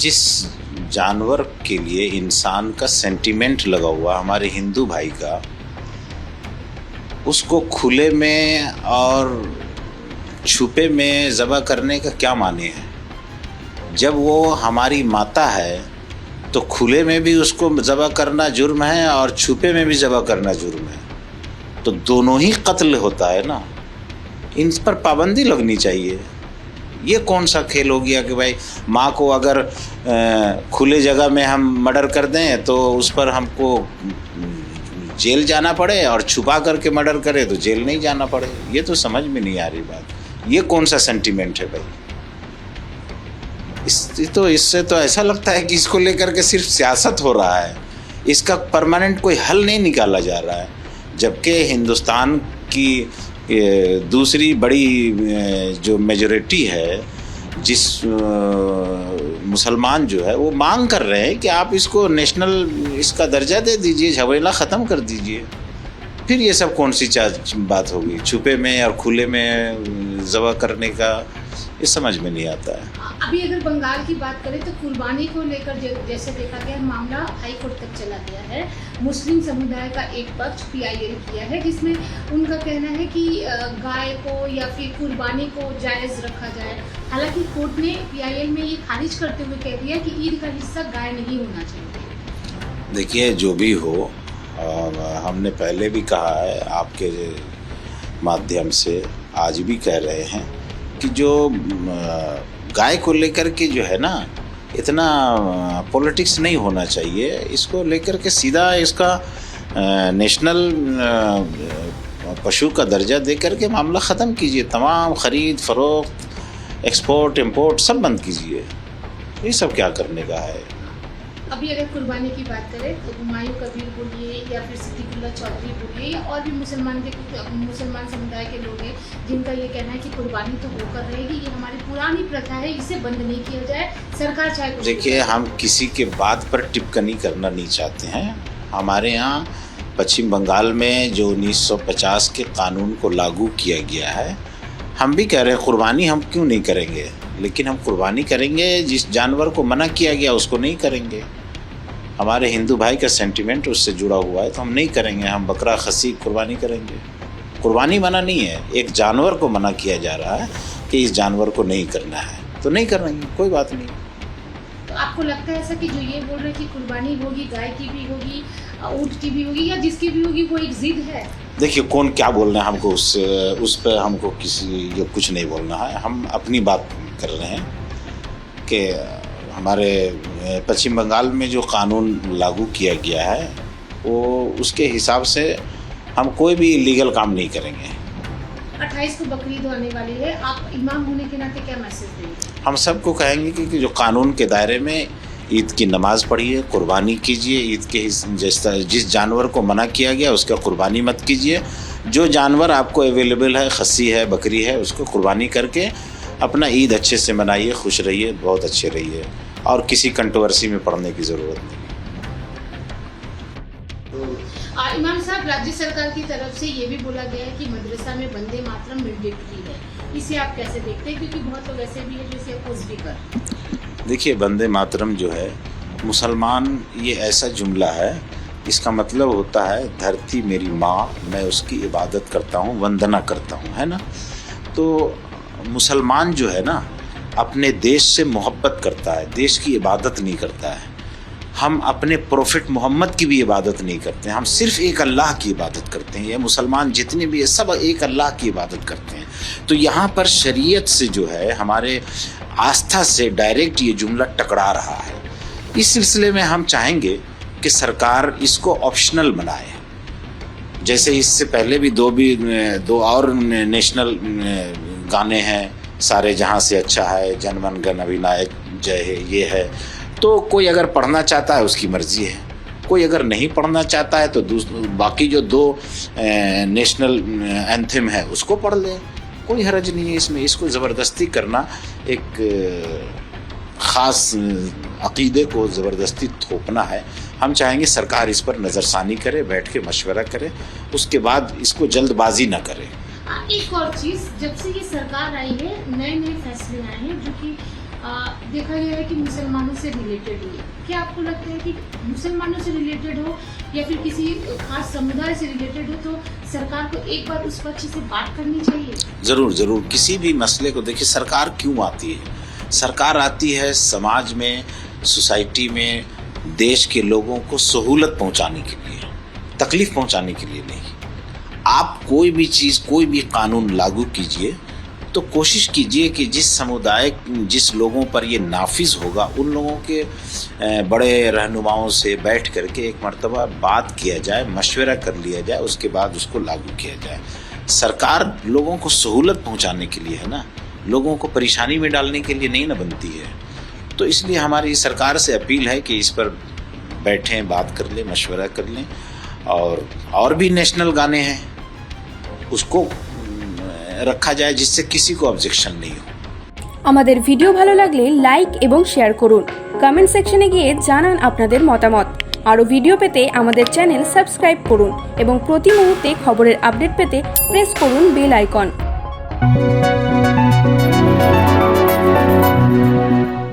जिस जानवर के लिए इंसान का सेंटिमेंट लगा हुआ, हमारे हिंदू भाई का, उसको खुले में और छुपे में ज़बह करने का क्या माने है। जब वो हमारी माता है तो खुले में भी उसको ज़बह करना जुर्म है और छुपे में भी ज़बह करना जुर्म है, तो दोनों ही कत्ल होता है ना। इन पर पाबंदी लगनी चाहिए। ये कौन सा खेल हो गया कि भाई माँ को अगर खुले जगह में हम मर्डर कर दें तो उस पर हमको जेल जाना पड़े और छुपा करके मर्डर करे तो जेल नहीं जाना पड़े। ये तो समझ में नहीं आ रही बात। ये कौन सा सेंटिमेंट है भाई। इससे तो ऐसा लगता है कि इसको लेकर के सिर्फ सियासत हो रहा है, इसका परमानेंट कोई हल नहीं निकाला जा रहा है। जबकि हिंदुस्तान की दूसरी बड़ी जो मेजॉरिटी है, जिस मुसलमान जो है वो मांग कर रहे हैं कि आप इसको नेशनल इसका दर्जा दे दीजिए, झमेला ख़त्म कर दीजिए। फिर ये सब कौन सी बात होगी, छुपे में और खुले में ज़बह करने का, ये समझ में नहीं आता है। अभी अगर बंगाल की बात करें तो कुर्बानी को लेकर जैसे देखा गया मामला हाई कोर्ट तक चला गया है। मुस्लिम समुदाय का एक पक्ष PIL किया है, जिसमें उनका कहना है कि गाय को या फिर कुर्बानी को जायज़ रखा जाए। हालांकि कोर्ट ने PIL में ये खारिज करते हुए कह दिया कि ईद का हिस्सा गाय नहीं होना चाहिए। देखिए, जो भी हो, हमने पहले भी कहा है आपके माध्यम से, आज भी कह रहे हैं कि जो गाय को लेकर के जो है ना, इतना पॉलिटिक्स नहीं होना चाहिए। इसको लेकर के सीधा इसका नेशनल पशु का दर्जा दे करके मामला ख़त्म कीजिए। तमाम ख़रीद फरोख्त, एक्सपोर्ट इंपोर्ट सब बंद कीजिए। ये सब क्या करने का है। अभी अगर कुर्बानी की बात करें तो हुमायूं कबीर बोलिए या फिर सिद्दीकुल्लाह चौधरी बोलिए या और भी मुसलमान समुदाय के लोग हैं जिनका ये कहना है कि कुर्बानी तो होकर रहेगी, ये हमारी पुरानी प्रथा है, इसे बंद नहीं किया जाए, सरकार चाहे। देखिए, हम किसी के बात पर टिप्पणी करना नहीं चाहते हैं। हमारे यहाँ पश्चिम बंगाल में जो 1950 के कानून को लागू किया गया है, हम भी कह रहे हैं कुर्बानी हम क्यों नहीं करेंगे, लेकिन हम कुर्बानी करेंगे जिस जानवर को मना किया गया उसको नहीं करेंगे। हमारे हिंदू भाई का सेंटिमेंट उससे जुड़ा हुआ है, तो हम नहीं करेंगे। हम बकरा खसी कुर्बानी करेंगे। कुर्बानी मना नहीं है, एक जानवर को मना किया जा रहा है कि इस जानवर को नहीं करना है, तो नहीं करेंगे, कोई बात नहीं। तो आपको लगता है ऐसा कि जो ये बोल रहे हैं कि कुर्बानी होगी, गाय की भी होगी, ऊँट की भी होगी या जिसकी भी होगी, वो एक जिद है? देखिए, कौन क्या बोल रहे हैं, हमको उस पर हमको किसी कुछ नहीं बोलना है। हम अपनी बात कर रहे हैं कि हमारे पश्चिम बंगाल में जो कानून लागू किया गया है वो उसके हिसाब से हम कोई भी इलीगल काम नहीं करेंगे। 28 को बकरीद आने वाली है, आप इमाम होने के नाते क्या मैसेज देंगे? हम सबको कहेंगे कि जो कानून के दायरे में ईद की नमाज़ पढ़िए, कुर्बानी कीजिए। ईद के जिस जानवर को मना किया गया उसका कुर्बानी मत कीजिए। जो जानवर आपको अवेलेबल है, खस्सी है, बकरी है, उसको कुर्बानी करके अपना ईद अच्छे से मनाइए, खुश रहिए, बहुत अच्छे रहिए, और किसी कंट्रोवर्सी में पड़ने की ज़रूरत नहीं। इमाम साहब, राज्य सरकार की तरफ से ये भी बोला गया है कि मदरसा में वंदे मातरम मैंडेटरी है, इसे आप कैसे देखते हैं? क्योंकि बहुत लोग ऐसे भी हैं जो इसे अपोज भी कर। देखिए, वंदे मातरम जो है मुसलमान, ये ऐसा जुमला है, इसका मतलब होता है धरती मेरी माँ, मैं उसकी इबादत करता हूँ, वंदना करता हूँ, है ना। तो मुसलमान जो है ना, अपने देश से मोहब्बत करता है, देश की इबादत नहीं करता है। हम अपने प्रोफेट मोहम्मद की भी इबादत नहीं करते हैं, हम सिर्फ एक अल्लाह की इबादत करते हैं। ये मुसलमान जितने भी है सब एक अल्लाह की इबादत करते हैं। तो यहाँ पर शरीयत से जो है, हमारे आस्था से डायरेक्ट ये जुमला टकरा रहा है। इस सिलसिले में हम चाहेंगे कि सरकार इसको ऑप्शनल बनाए। जैसे इससे पहले भी दो और नेशनल गाने हैं, सारे जहाँ से अच्छा है, जनमन गण अधिनायक जय है, ये है। तो कोई अगर पढ़ना चाहता है उसकी मर्जी है, कोई अगर नहीं पढ़ना चाहता है तो बाकी जो 2 नेशनल एंथम है उसको पढ़ ले, कोई हर्ज नहीं है इसमें। इसको ज़बरदस्ती करना, एक ख़ास अक़ीदे को ज़बरदस्ती थोपना है। हम चाहेंगे सरकार इस पर नज़रसानी करे, बैठ के मशवरा करे, उसके बाद इसको जल्दबाजी ना करे। एक और चीज़, जब से ये सरकार आई है नए नए फैसले आए हैं जो कि देखा गया है कि मुसलमानों से रिलेटेड हुई। क्या आपको लगता है कि मुसलमानों से रिलेटेड हो या फिर किसी खास समुदाय से रिलेटेड हो तो सरकार को एक बार उस पक्ष से बात करनी चाहिए? ज़रूर ज़रूर। किसी भी मसले को देखिए, सरकार क्यों आती है? सरकार आती है समाज में, सोसाइटी में, देश के लोगों को सहूलत पहुंचाने के लिए, तकलीफ पहुंचाने के लिए नहीं। आप कोई भी चीज़, कोई भी कानून लागू कीजिए तो कोशिश कीजिए कि जिस समुदाय, जिस लोगों पर ये नाफिज होगा, उन लोगों के बड़े रहनुमाओं से बैठ करके एक मर्तबा बात किया जाए, मशवरा कर लिया जाए, उसके बाद उसको लागू किया जाए। सरकार लोगों को सहूलत पहुंचाने के लिए है ना, लोगों को परेशानी में डालने के लिए नहीं ना बनती है। तो इसलिए हमारी सरकार से अपील है कि इस पर बैठें, बात कर लें, मशवरा कर लें। और भी नेशनल गाने हैं, उसको रखा जाए जिससे किसी को ऑब्जेक्शन नहीं हो। আমাদের ভিডিও ভালো লাগলে লাইক এবং শেয়ার করুন। কমেন্ট সেকশনে গিয়ে জানান আপনাদের মতামত। আরও ভিডিও পেতে আমাদের চ্যানেল সাবস্ক্রাইব করুন এবং প্রতি মুহূর্তে খবরের আপডেট পেতে প্রেস করুন বেল আইকন।